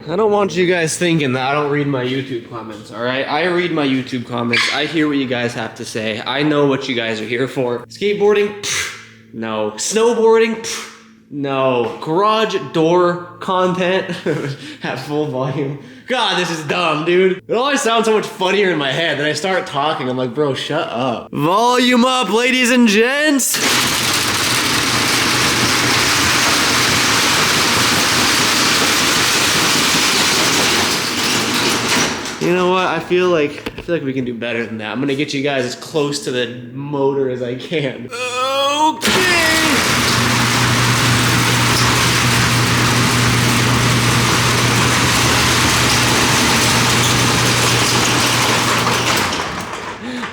I don't want you guys thinking that I don't read my YouTube comments, all right? I read my YouTube comments. I hear what you guys have to say. I know what you guys are here for. Skateboarding? Pfft, no. Snowboarding? Pfft, no. Garage door content at full volume. God, this is dumb, dude. It always sounds so much funnier in my head. Then I start talking, I'm like, bro, shut up. Volume up, ladies and gents. You know what? I feel like we can do better than that. I'm gonna get you guys as close to the motor as I can. Okay.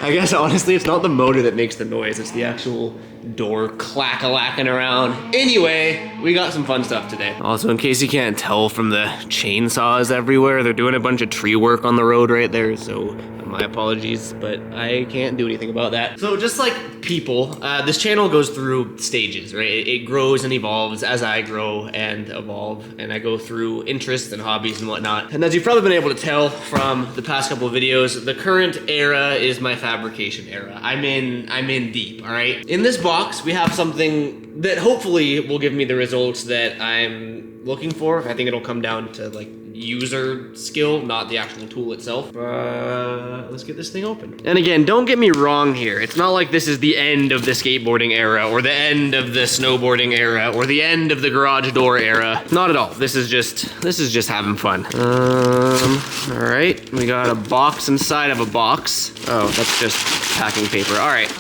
I guess honestly, it's not the motor that makes the noise, it's the actual door clack-a-lacking around. Anyway, we got some fun stuff today. Also, in case you can't tell from the chainsaws everywhere, they're doing a bunch of tree work on the road right there, so my apologies, but I can't do anything about that. So just like people, this channel goes through stages, right? It grows and evolves as I grow and evolve, and I go through interests and hobbies and whatnot. And as you've probably been able to tell from the past couple of videos, the current era is my fabrication era. I'm in deep, all right? In this box, we have something that hopefully will give me the results that I'm looking for. I think it'll come down to like user skill, not the actual tool itself. Let's get this thing open. And again, don't get me wrong here. It's not like this is the end of the skateboarding era or the end of the snowboarding era or the end of the garage door era. Not at all. This is just having fun. All right, we got a box inside of a box. Oh, that's just packing paper. All right. I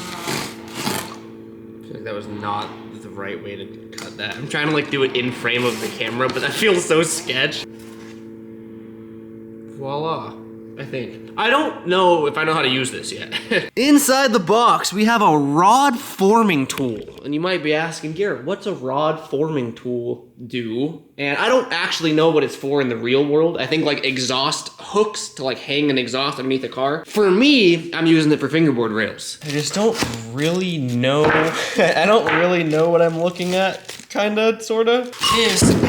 feel like that was not the right way to cut that. I'm trying to like do it in frame of the camera, but that feels so sketch. Voila, I think. I don't know if I know how to use this yet. Inside the box, we have a rod forming tool. And you might be asking, Garrett, what's a rod forming tool do? And I don't actually know what it's for in the real world. I think like exhaust hooks to like hang an exhaust underneath a car. For me, I'm using it for fingerboard rails. I just don't really know. I don't really know what I'm looking at. Kinda, sorta.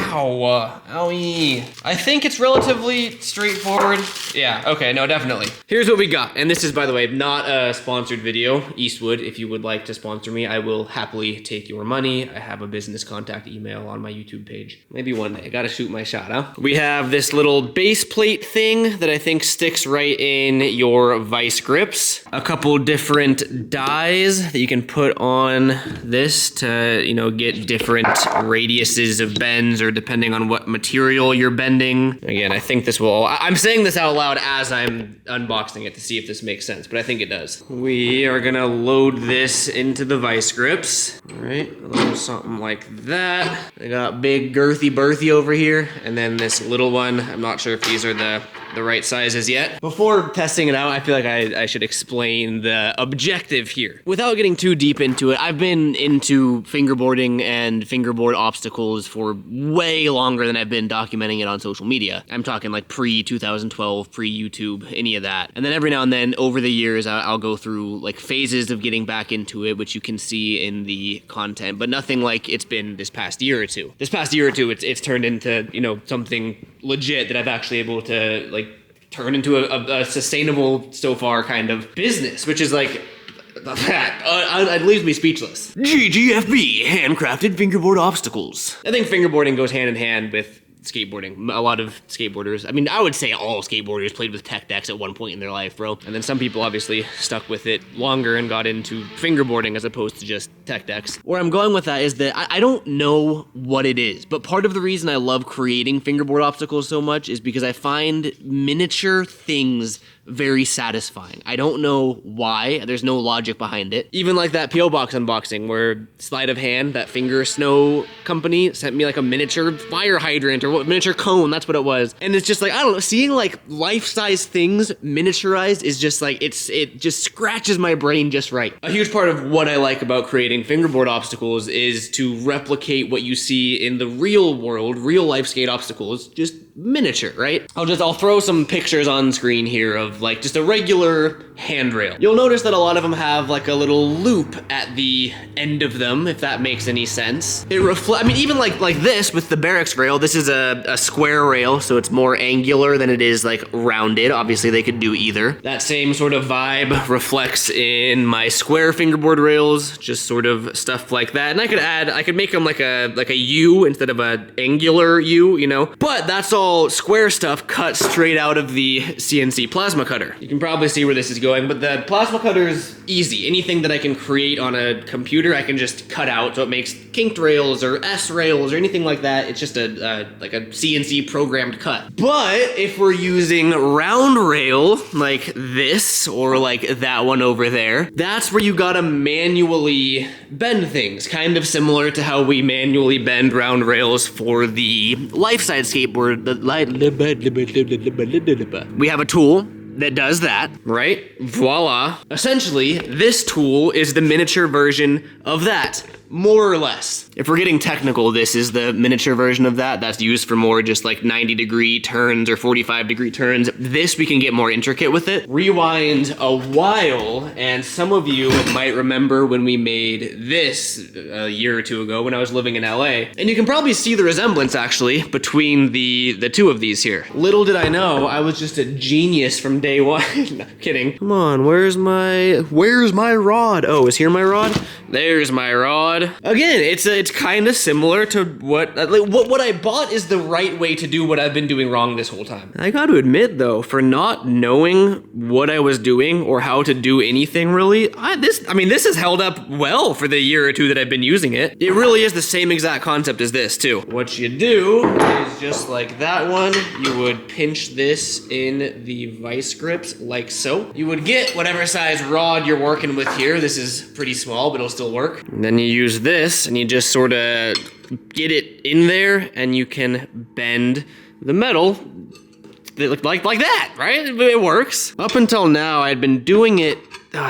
Owie. I think it's relatively straightforward. Yeah, okay, no, definitely. Here's what we got. And this is, by the way, not a sponsored video. Eastwood, if you would like to sponsor me, I will happily take your money. I have a business contact email on my YouTube page. Maybe one day, I gotta shoot my shot, huh? We have this little base plate thing that I think sticks right in your vice grips. A couple different dies that you can put on this to, you know, get different radiuses of bends or depending on what material you're bending. Again, I think this will, I'm saying this out loud as I'm unboxing it to see if this makes sense, but I think it does. We are gonna load this into the vice grips. All right, a little something like that. I got big girthy berthy over here, and then this little one. I'm not sure if these are the right sizes yet. Before testing it out, I feel like I should explain the objective here. Without getting too deep into it, I've been into fingerboarding and fingerboard obstacles for way longer than I've been documenting it on social media. I'm talking like pre-2012, pre-YouTube, any of that. And then every now and then over the years, I'll go through like phases of getting back into it, which you can see in the content, but nothing like it's been this past year or two. This past year or two, it's turned into, you know, something legit that I've actually able to like turn into a sustainable so far kind of business, which is like, it leaves me speechless. GGFB, handcrafted fingerboard obstacles. I think fingerboarding goes hand in hand with skateboarding. A lot of skateboarders, I mean, I would say all skateboarders played with tech decks at one point in their life, bro. And then some people obviously stuck with it longer and got into fingerboarding as opposed to just tech decks. Where I'm going with that is that I don't know what it is, but part of the reason I love creating fingerboard obstacles so much is because I find miniature things very satisfying. I don't know why. There's no logic behind it. Even like that P.O. Box unboxing where Sleight of Hand, that finger snow company, sent me like a miniature fire hydrant or miniature cone, that's what it was. And it's just like, I don't know, seeing like life-size things miniaturized is just like, it just scratches my brain just right. A huge part of what I like about creating fingerboard obstacles is to replicate what you see in the real world, real life skate obstacles, just miniature, right? I'll throw some pictures on screen here of like just a regular handrail. You'll notice that a lot of them have like a little loop at the end of them, if that makes any sense. I mean, even like this with the barracks rail, this is a square rail, so it's more angular than it is like rounded. Obviously they could do either. That same sort of vibe reflects in my square fingerboard rails, just sort of stuff like that. And I could make them like a U instead of a angular U, you know? But that's all square stuff cut straight out of the CNC plasma cutter. You can probably see where this is going, but the plasma cutter is easy. Anything that I can create on a computer, I can just cut out, so it makes kinked rails or S rails or anything like that. It's just like a CNC programmed cut. But if we're using round rail like this or like that one over there, that's where you gotta manually bend things, kind of similar to how we manually bend round rails for the life-size skateboard. We have a tool that does that, right? Voila. Essentially, this tool is the miniature version of that, more or less. If we're getting technical, this is the miniature version of that. That's used for more just like 90-degree turns or 45-degree turns. This, we can get more intricate with it. Rewind a while, and some of you might remember when we made this a year or two ago when I was living in LA. And you can probably see the resemblance, actually, between the two of these here. Little did I know, I was just a genius from day one. No, kidding. Come on, where's my rod? Oh, is here my rod? There's my rod. Again, it's kind of similar to what I bought is the right way to do what I've been doing wrong this whole time. I got to admit though, for not knowing what I was doing or how to do anything really, this has held up well for the year or two that I've been using it. It really is the same exact concept as this too. What you do is just like that one, you would pinch this in the vice grips like so. You would get whatever size rod you're working with here. This is pretty small, but it'll still work. And then you use this and you just sort of get it in there and you can bend the metal like that, right? It works. Up until now, I'd been doing it,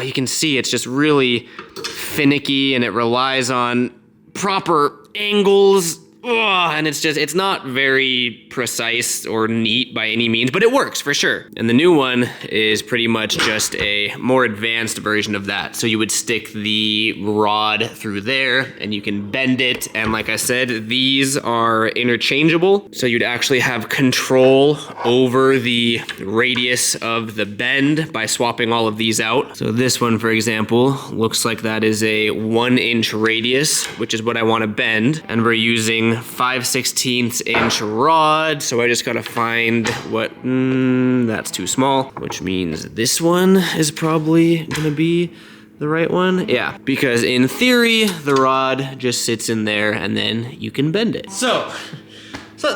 you can see it's just really finicky and it relies on proper angles. And it's not very precise or neat by any means, but it works for sure. And the new one is pretty much just a more advanced version of that. So you would stick the rod through there and you can bend it. And like I said, these are interchangeable. So you'd actually have control over the radius of the bend by swapping all of these out. So this one, for example, looks like that is a 1-inch radius, which is what I want to bend. And we're using 5/16 inch rod, so I just gotta find what, that's too small, which means this one is probably gonna be the right one. Yeah, because in theory, the rod just sits in there and then you can bend it. So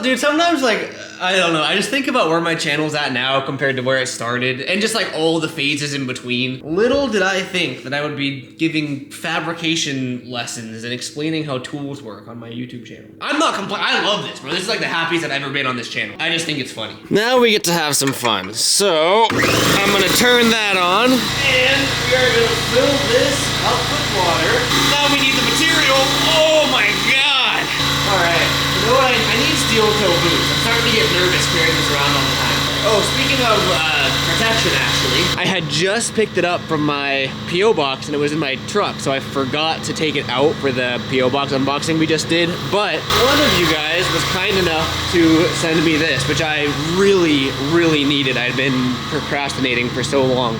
dude, sometimes like, I don't know, I just think about where my channel's at now compared to where it started and just like all the phases in between. Little did I think that I would be giving fabrication lessons and explaining how tools work on my YouTube channel. I'm not complaining, I love this, bro. This is like the happiest I've ever been on this channel. I just think it's funny. Now we get to have some fun. So, I'm gonna turn that on and we are gonna fill this up with water. Now we need the material. Oh my God. All right. You know what, I need steel toe boots. I'm starting to get nervous carrying this around all the time. Oh, speaking of protection, actually, I had just picked it up from my P.O. box and it was in my truck, so I forgot to take it out for the P.O. box unboxing we just did. But one of you guys was kind enough to send me this, which I really, really needed. I'd been procrastinating for so long.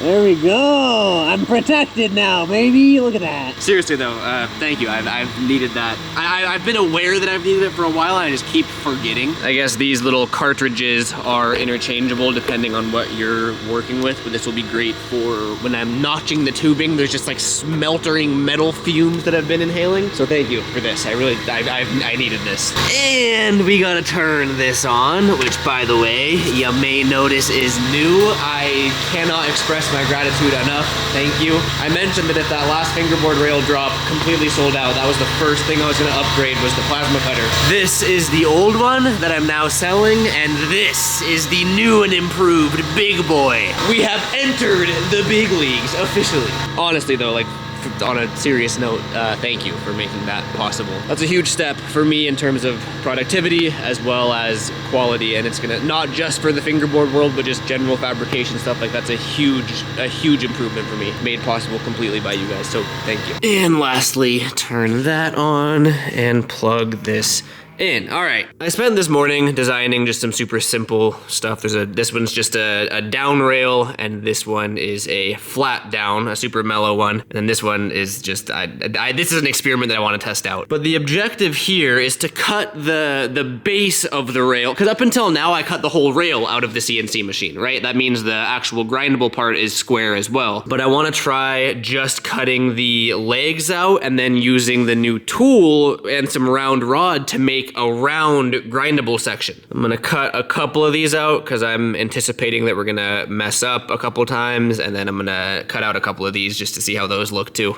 There we go. I'm protected now, baby. Look at that. Seriously though, thank you. I've needed that. I've been aware that I've needed it for a while and I just keep forgetting. I guess these little cartridges are interchangeable depending on what you're working with, but this will be great for when I'm notching the tubing. There's just like smeltering metal fumes that I've been inhaling. So thank you for this. I needed this. And we gotta turn this on, which by the way, you may notice is new. I cannot express my gratitude enough. Thank you. I mentioned that if that last fingerboard rail drop completely sold out, that was the first thing I was gonna upgrade was the plasma cutter. This is the old one that I'm now selling, and this is the new and improved big boy. We have entered the big leagues officially. Honestly though, like on a serious note, thank you for making that possible. That's a huge step for me in terms of productivity as well as quality, and it's gonna, not just for the fingerboard world, but just general fabrication stuff, like that's a huge improvement for me, made possible completely by you guys, so thank you. And lastly, turn that on and plug this in. All right, I spent this morning designing just some super simple stuff. This one's just a down rail, and this one is a flat down, a super mellow one. And then this one is just, this is an experiment that I want to test out. But the objective here is to cut the base of the rail, because up until now I cut the whole rail out of the CNC machine, right? That means the actual grindable part is square as well. But I want to try just cutting the legs out and then using the new tool and some round rod to make a round grindable section. I'm gonna cut a couple of these out because I'm anticipating that we're gonna mess up a couple times, and then I'm gonna cut out a couple of these just to see how those look too.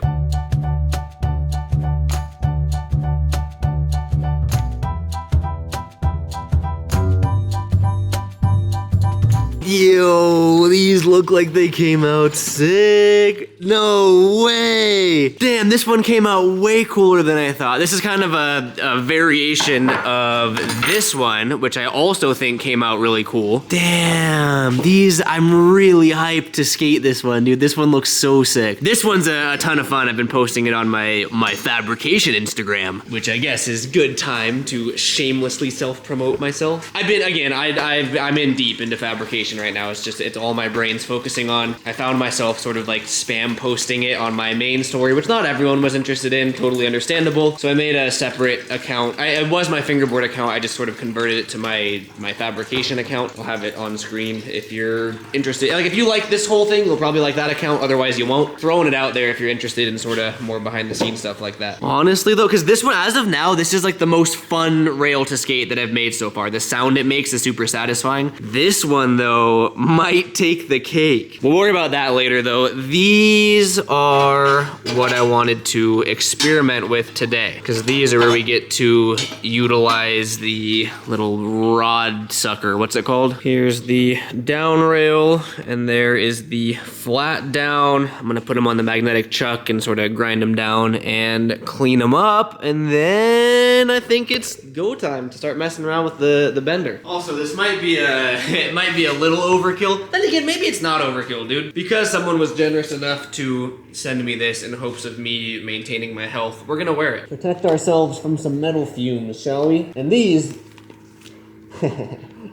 Yo, these look like they came out sick. No way. Damn, this one came out way cooler than I thought. This is kind of a variation of this one, which I also think came out really cool. Damn, these, I'm really hyped to skate this one, dude. This one looks so sick. This one's a ton of fun. I've been posting it on my fabrication Instagram, which I guess is good time to shamelessly self-promote myself. I've been, again, I'm in deep into fabrication right now. It's all my brain's focusing on. I found myself sort of like spam posting it on my main story, which not everyone was interested in, totally understandable. So I made a separate account. It was my fingerboard account. I just sort of converted it to my fabrication account. I'll have it on screen if you're interested. Like if you like this whole thing, you'll probably like that account. Otherwise you won't. Throwing it out there if you're interested in sort of more behind the scenes stuff like that. Honestly though, because this one, as of now, this is like the most fun rail to skate that I've made so far. The sound it makes is super satisfying. This one though, might take the cake. We'll worry about that later though. These are what I wanted to experiment with today, because these are where we get to utilize the little rod sucker. What's it called? Here's the down rail, and there is the flat down. I'm gonna put them on the magnetic chuck and sort of grind them down and clean them up, and then I think it's go time to start messing around with the bender. Also, this might be it might be a little overkill. Then again, maybe it's not overkill, dude. Because someone was generous enough to send me this in hopes of me maintaining my health, we're gonna wear it. Protect ourselves from some metal fumes, shall we? And these...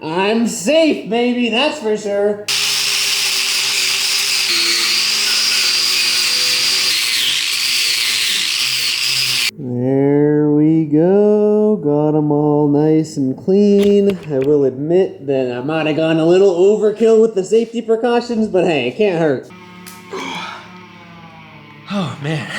I'm safe, baby, that's for sure. There we go, got them all nice and clean. I will admit that I might have gone a little overkill with the safety precautions, but hey, it can't hurt. Oh man.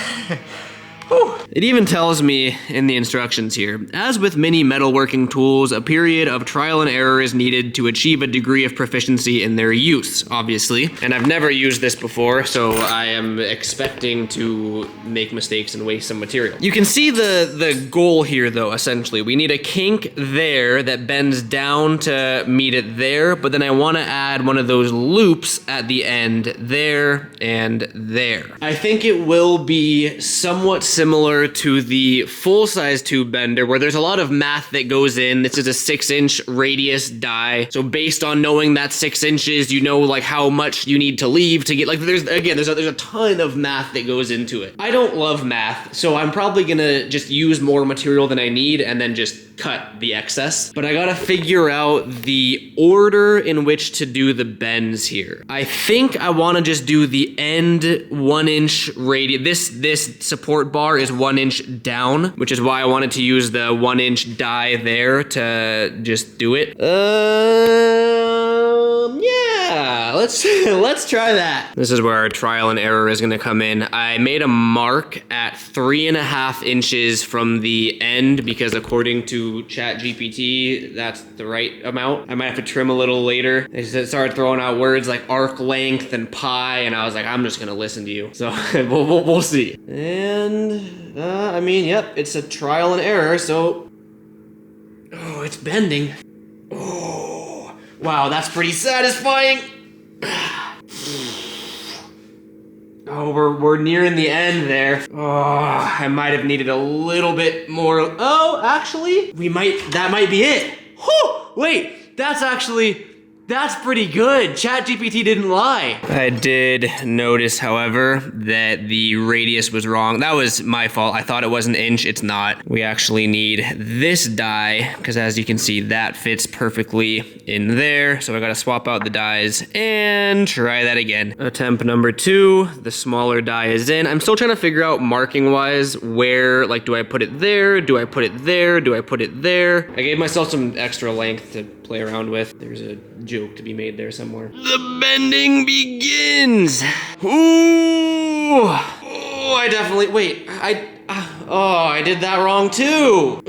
It even tells me in the instructions here, as with many metalworking tools, a period of trial and error is needed to achieve a degree of proficiency in their use, obviously. And I've never used this before, so I am expecting to make mistakes and waste some material. You can see the goal here though, essentially. We need a kink there that bends down to meet it there, but then I want to add one of those loops at the end there and there. I think it will be somewhat similar to the full-size tube bender, where there's a lot of math that goes in. This is a 6-inch radius die, so based on knowing that 6 inches, you know like how much you need to leave to get, like there's a ton of math that goes into it. I don't love math, so I'm probably gonna just use more material than I need and then just cut the excess. But I gotta figure out the order in which to do the bends here. I think I wanna just do the end 1-inch radius. This support bar is 1 inch down, which is why I wanted to use the 1-inch die there to just do it. Yeah, let's try that. This is where our trial and error is gonna come in. I made a mark at 3.5 inches from the end because according to ChatGPT, that's the right amount. I might have to trim a little later. They started throwing out words like arc length and pi, and I was like, I'm just gonna listen to you. So we'll see. And I mean, yep, it's a trial and error, so... Oh, it's bending. Oh, wow, that's pretty satisfying. Oh, we're nearing the end there. Oh, I might have needed a little bit more. Oh, actually, that might be it. Whew, wait, that's pretty good. ChatGPT didn't lie. I did notice, however, that the radius was wrong. That was my fault. I thought it was an inch. It's not. We actually need this die, because as you can see, that fits perfectly in there. So I gotta swap out the dies and try that again. Attempt number 2, the smaller die is in. I'm still trying to figure out marking-wise where, like, do I put it there? Do I put it there? Do I put it there? I gave myself some extra length to play around with. There's a joke to be made there somewhere. The bending begins. Ooh. Oh, I definitely, wait, I did that wrong too.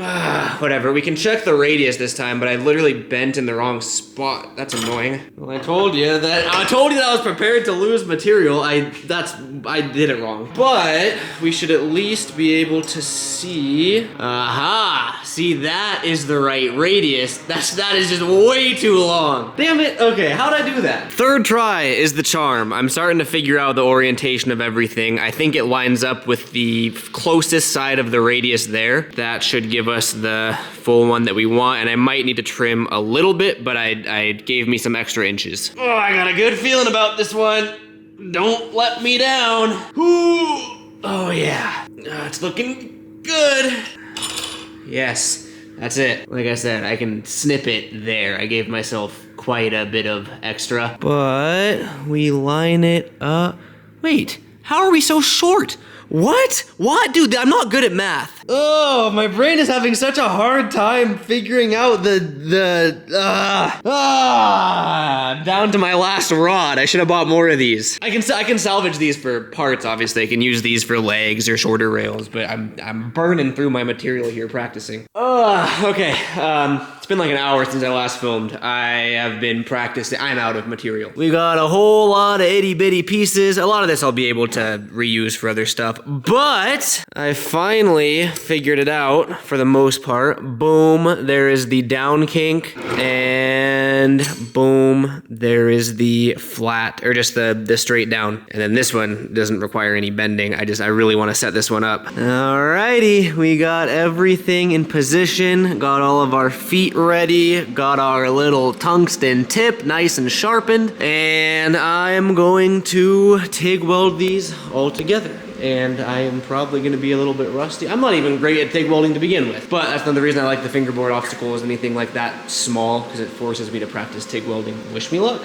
Whatever, we can check the radius this time, but I literally bent in the wrong spot. That's annoying. Well, I told you that I was prepared to lose material. I did it wrong. But we should at least be able to see. Aha! See, that is the right radius. That is just way too long. Damn it. Okay, how'd I do that? Third try is the charm. I'm starting to figure out the orientation of everything. I think it lines up with the closest side of the radius there. That should give us the full one that we want, and I might need to trim a little bit, but I gave me some extra inches. Oh, I got a good feeling about this one. Don't let me down. Ooh. Oh yeah, it's looking good. Yes, that's it. Like I said, I can snip it there. I gave myself quite a bit of extra. But we line it up. Wait, how are we so short? What? Dude, I'm not good at math. Oh, my brain is having such a hard time figuring out I'm down to my last rod. I should have bought more of these. I can salvage these for parts, obviously. I can use these for legs or shorter rails, but I'm burning through my material here practicing. Okay. It's been like an hour since I last filmed. I have been practicing. I'm out of material. We got a whole lot of itty bitty pieces. A lot of this I'll be able to reuse for other stuff, but I finally figured it out for the most part. Boom, there is the down kink, and boom, there is the flat, or just the straight down. And then this one doesn't require any bending. I really want to set this one up. Alrighty, we got everything in position, got all of our feet ready, got our little tungsten tip nice and sharpened, and I'm going to TIG weld these all together. And I am probably going to be a little bit rusty. I'm not even great at TIG welding to begin with, but that's not the reason I like the fingerboard obstacles, anything like that small, because it forces me to practice TIG welding. Wish me luck.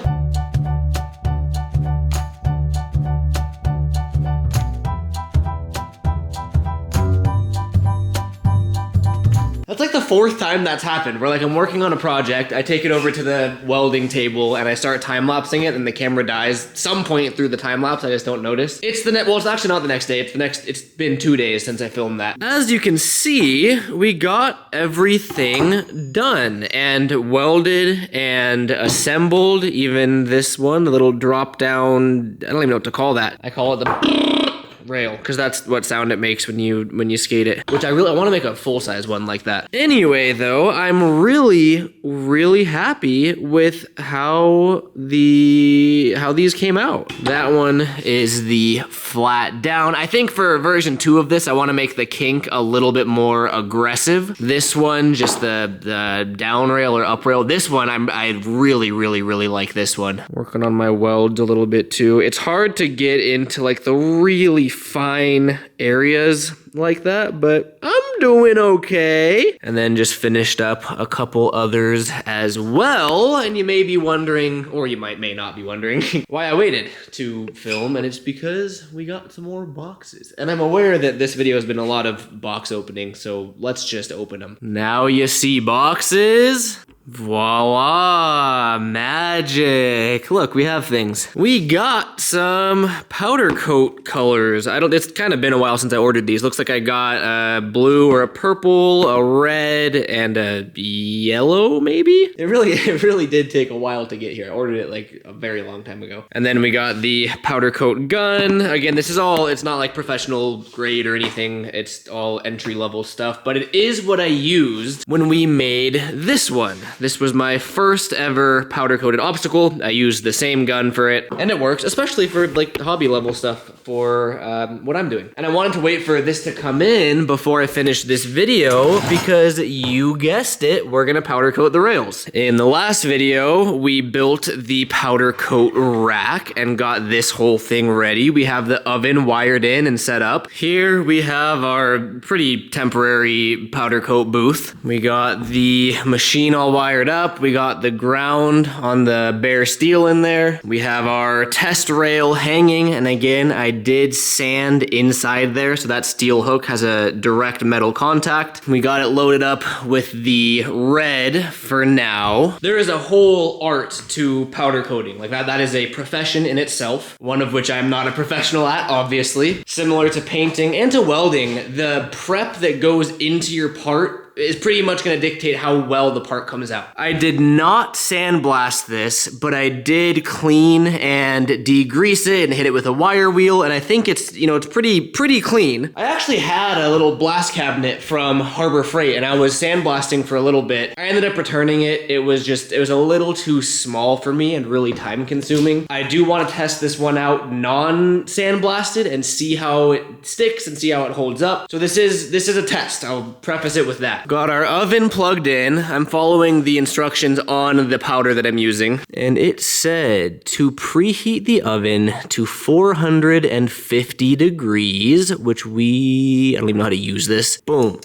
That's like the 4th time that's happened, where like I'm working on a project, I take it over to the welding table and I start time-lapsing it and the camera dies some point through the time-lapse, I just don't notice. It's actually not the next day, it's been 2 days since I filmed that. As you can see, we got everything done and welded and assembled, even this one, the little drop down, I don't even know what to call that. I call it the rail, because that's what sound it makes when you skate it, which I want to make a full-size one like that. Anyway, though, I'm really happy with how these came out. That one is the flat down. I think for version 2 of this, I want to make the kink a little bit more aggressive. This one, just the down rail or up rail. This one, I really like this one. Working on my welds a little bit too. It's hard to get into like the really fine areas like that, but I'm doing okay. And then just finished up a couple others as well. And you may be wondering, or you may not be wondering, why I waited to film, and it's because we got some more boxes. And I'm aware that this video has been a lot of box opening, so let's just open them. Now you see boxes. Voila, magic. Look, we have things. We got some powder coat colors. It's kind of been a while since I ordered these. Looks like I got a blue or a purple, a red, and a yellow, maybe? It really did take a while to get here. I ordered it like a very long time ago. And then we got the powder coat gun. Again, this is all, it's not like professional grade or anything. It's all entry-level stuff, but it is what I used when we made this one. This was my first ever powder coated obstacle. I used the same gun for it, and it works, especially for like hobby level stuff. for what I'm doing. And I wanted to wait for this to come in before I finish this video because you guessed it, we're gonna powder coat the rails. In the last video, we built the powder coat rack and got this whole thing ready. We have the oven wired in and set up. Here we have our pretty temporary powder coat booth. We got the machine all wired up. We got the ground on the bare steel in there. We have our test rail hanging, and again, I did sand inside there, so that steel hook has a direct metal contact. We got it loaded up with the red for now. There is a whole art to powder coating. Like that is a profession in itself, one of which I'm not a professional at, obviously. Similar to painting and to welding, the prep that goes into your part is pretty much going to dictate how well the part comes out. I did not sandblast this, but I did clean and degrease it and hit it with a wire wheel, and I think it's, you know, it's pretty clean. I actually had a little blast cabinet from Harbor Freight, and I was sandblasting for a little bit. I ended up returning it. It was a little too small for me and really time consuming. I do want to test this one out non-sandblasted and see how it sticks and see how it holds up. So this is a test. I'll preface it with that. Got our oven plugged in. I'm following the instructions on the powder that I'm using. And it said to preheat the oven to 450 degrees, which I don't even know how to use this. Boom.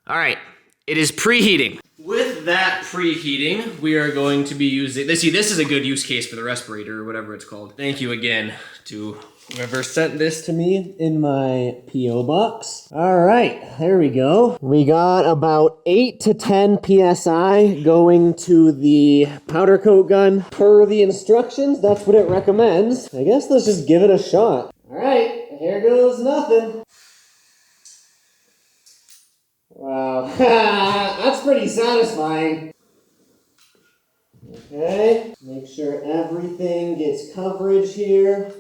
All right, it is preheating. With that preheating, we are going to be using, see, this is a good use case for the respirator or whatever it's called. Thank you again to whoever sent this to me in my P.O. box. All right, there we go. We got about 8 to 10 PSI going to the powder coat gun. Per the instructions, that's what it recommends. I guess let's just give it a shot. All right, here goes nothing. Wow, that's pretty satisfying. Okay, make sure everything gets coverage here.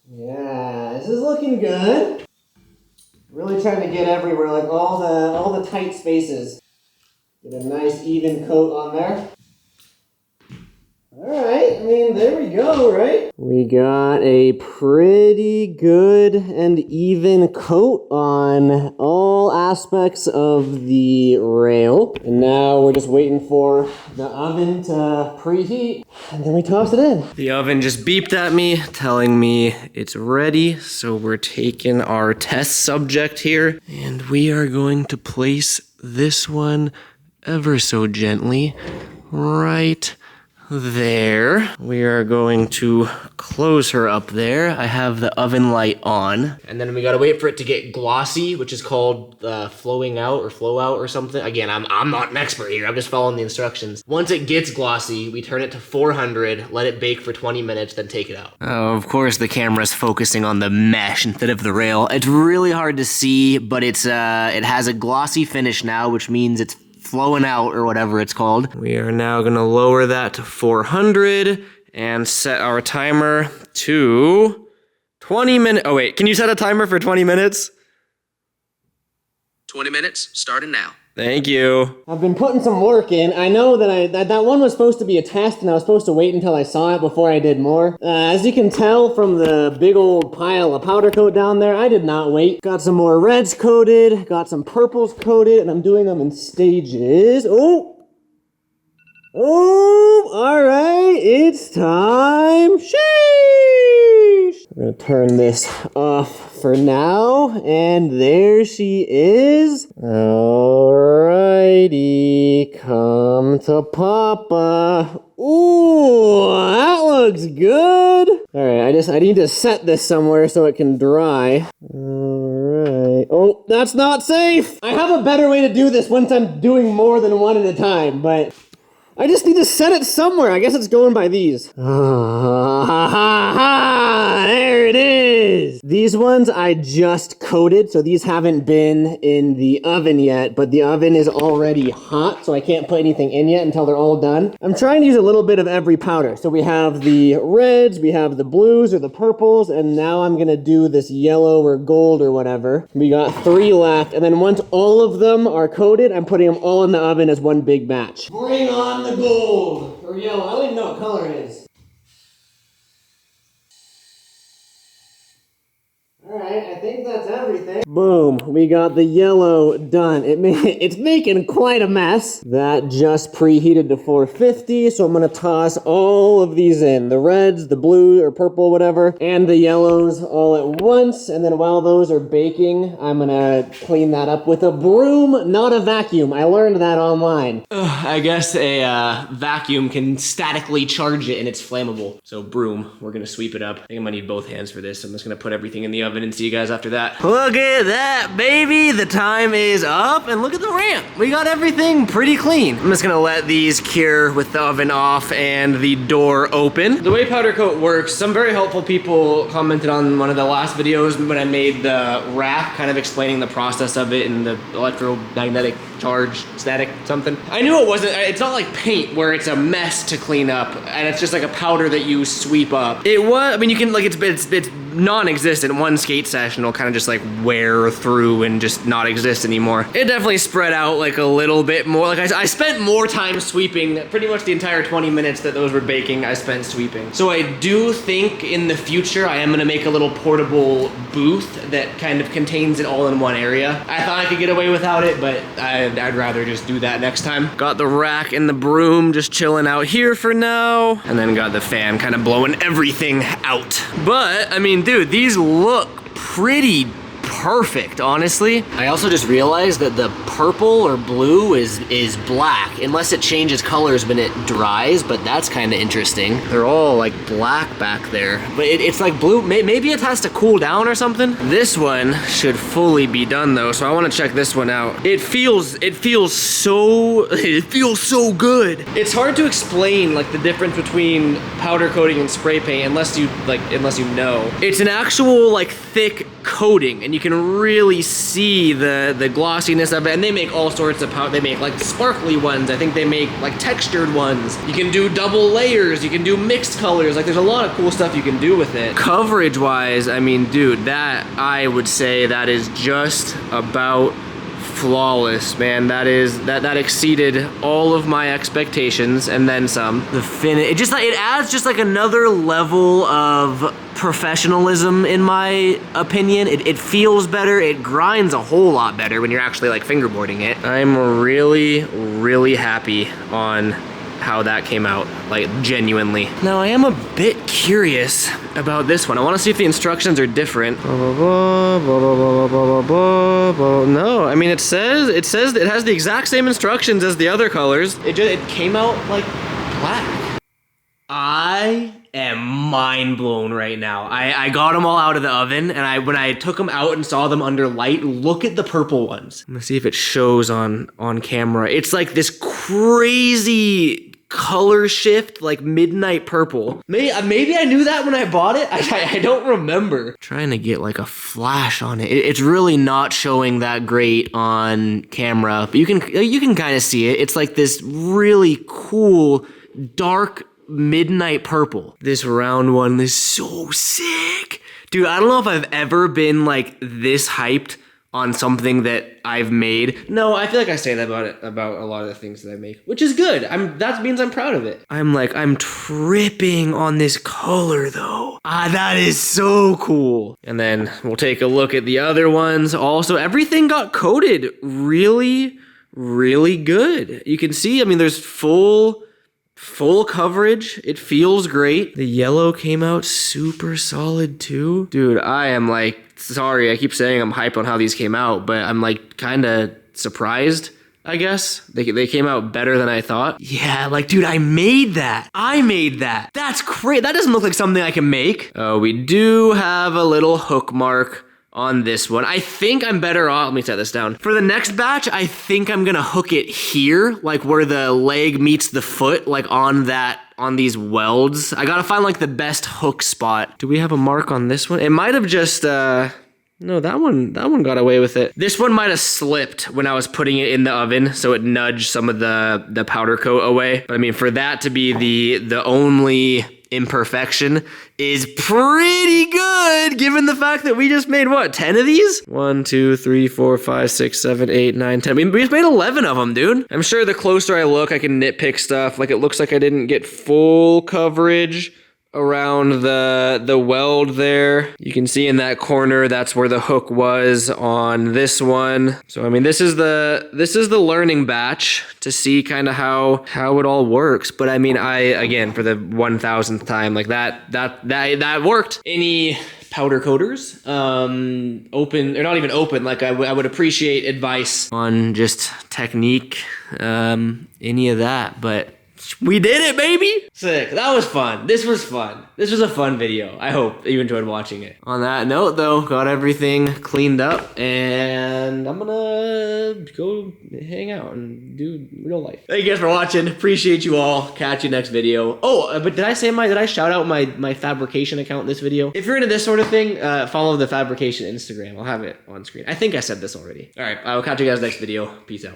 Yeah, this is looking good. Really trying to get everywhere, like all the tight spaces. Get a nice even coat on there. All right, I mean, there we go, right? We got a pretty good and even coat on all aspects of the rail. And now we're just waiting for the oven to preheat, and then we toss it in. The oven just beeped at me, telling me it's ready. So we're taking our test subject here, and we are going to place this one ever so gently right there. We are going to close her up there. I have the oven light on. And then we gotta wait for it to get glossy, which is called flowing out or flow out or something. Again, I'm not an expert here. I'm just following the instructions. Once it gets glossy, we turn it to 400, let it bake for 20 minutes, then take it out. Oh, of course the camera's focusing on the mesh instead of the rail. It's really hard to see, but it has a glossy finish now, which means it's flowing out or whatever it's called. We are now gonna lower that to 400 and set our timer to 20 minutes. Oh wait, can you set a timer for 20 minutes? 20 minutes, starting now. Thank you. I've been putting some work in. I know that that one was supposed to be a test, and I was supposed to wait until I saw it before I did more. As you can tell from the big old pile of powder coat down there, I did not wait. Got some more reds coated, got some purples coated, and I'm doing them in stages. Oh, all right, it's time. Sheesh. I'm gonna turn this off for now, and there she is. Alrighty, come to Papa. Ooh, that looks good. Alright, I need to set this somewhere so it can dry. Alright. Oh, that's not safe! I have a better way to do this once I'm doing more than one at a time, but I just need to set it somewhere. I guess it's going by these. There it is. These ones I just coated, so these haven't been in the oven yet, but the oven is already hot, so I can't put anything in yet until they're all done. I'm trying to use a little bit of every powder. So we have the reds, we have the blues or the purples, and now I'm gonna do this yellow or gold or whatever. We got 3 left, and then once all of them are coated, I'm putting them all in the oven as one big batch. Bring on the gold or yellow. I don't even know what color it is. that's everything. Boom, we got the yellow done. It's making quite a mess. That just preheated to 450, so I'm gonna toss all of these in. The reds, the blue or purple, whatever, and the yellows all at once. And then while those are baking, I'm gonna clean that up with a broom, not a vacuum. I learned that online. I guess a vacuum can statically charge it and it's flammable. So broom, we're gonna sweep it up. I think I'm gonna need both hands for this. I'm just gonna put everything in the oven and see you guys after that. Look at that, baby. The time is up and look at the ramp. We got everything pretty clean. I'm just gonna let these cure with the oven off and the door open. The way powder coat works, some very helpful people commented on one of the last videos when I made the rack, kind of explaining the process of it and the electromagnetic charge, static, something. I knew it wasn't, it's not like paint where it's a mess to clean up and it's just like a powder that you sweep up. It was, I mean, you can, like, it's non-existent. One skate session will kind of just like wear through and just not exist anymore. It definitely spread out like a little bit more. Like I spent more time sweeping, pretty much the entire 20 minutes that those were baking, I spent sweeping. So I do think in the future, I am gonna make a little portable booth that kind of contains it all in one area. I thought I could get away without it, but I'd rather just do that next time. Got the rack and the broom just chilling out here for now. And then got the fan kind of blowing everything out. But, I mean, dude, these look pretty perfect, honestly. I also just realized that the purple or blue is black, unless it changes colors when it dries, but that's kind of interesting. They're all like black back there, but it's like blue. Maybe it has to cool down or something. This one should fully be done though, so I want to check this one out. It feels so good. It's hard to explain like the difference between powder coating and spray paint unless you know. It's an actual like thick coating, and you can really see the glossiness of it. And they make all sorts of powder. They make like sparkly ones. I think they make like textured ones. You can do double layers. You can do mixed colors. Like there's a lot of cool stuff you can do with it. Coverage wise, I mean, dude, that I would say that is just about flawless, man. That exceeded all of my expectations and then some. The finish, it adds just like another level of professionalism in my opinion. It feels better. It grinds a whole lot better when you're actually like fingerboarding it. I'm really happy on how that came out, like genuinely. Now I am a bit curious about this one. I want to see if the instructions are different. No, I mean it says it has the exact same instructions as the other colors. It came out like black. I am mind blown right now. I got them all out of the oven, and when I took them out and saw them under light, look at the purple ones. I'm gonna see if it shows on camera. It's like this crazy color shift, like midnight purple. Maybe I knew that when I bought it. I don't remember. Trying to get like a flash on it. It's really not showing that great on camera, but you can kind of see it. It's like this really cool dark midnight purple. This round one is so sick. Dude, I don't know if I've ever been like this hyped on something that I've made. No, I feel like I say that about a lot of the things that I make, which is good. That means I'm proud of it. I'm tripping on this color though. That is so cool. And then we'll take a look at the other ones. Also, everything got coated really good. You can see, I mean, there's full coverage. It feels great. The yellow came out super solid too. Dude, I am like, sorry, I keep saying I'm hyped on how these came out, but I'm like kind of surprised, I guess. They came out better than I thought. Yeah, like, dude, I made that. That's great. That doesn't look like something I can make. We do have a little hook mark on this one. I think I'm better off, let me set this down. For the next batch, I think I'm gonna hook it here, like where the leg meets the foot, like on these welds. I gotta find like the best hook spot. Do we have a mark on this one? It might have just, no, that one got away with it. This one might have slipped when I was putting it in the oven, so it nudged some of the powder coat away. But I mean, for that to be the only imperfection is pretty good, given the fact that we just made, what, 10 of these? 1, 2, 3, 4, 5, 6, 7, 8, 9, 10. I mean, we just made 11 of them, dude. I'm sure the closer I look, I can nitpick stuff. Like, it looks like I didn't get full coverage around the weld there. You can see in that corner, that's where the hook was on this one. So I mean, this is the learning batch to see kind of how it all works. But I mean, again, for the 1000th time, like that worked. Any powder coaters, open, or not even open, like I would appreciate advice on just technique, any of that, but we did it, baby! Sick. That was fun. This was fun. This was a fun video. I hope you enjoyed watching it. On that note, though, got everything cleaned up, and I'm gonna go hang out and do real life. Thank you guys for watching. Appreciate you all. Catch you next video. Oh, but did I shout out my fabrication account in this video? If you're into this sort of thing, follow the fabrication Instagram. I'll have it on screen. I think I said this already. All right, I will catch you guys next video. Peace out.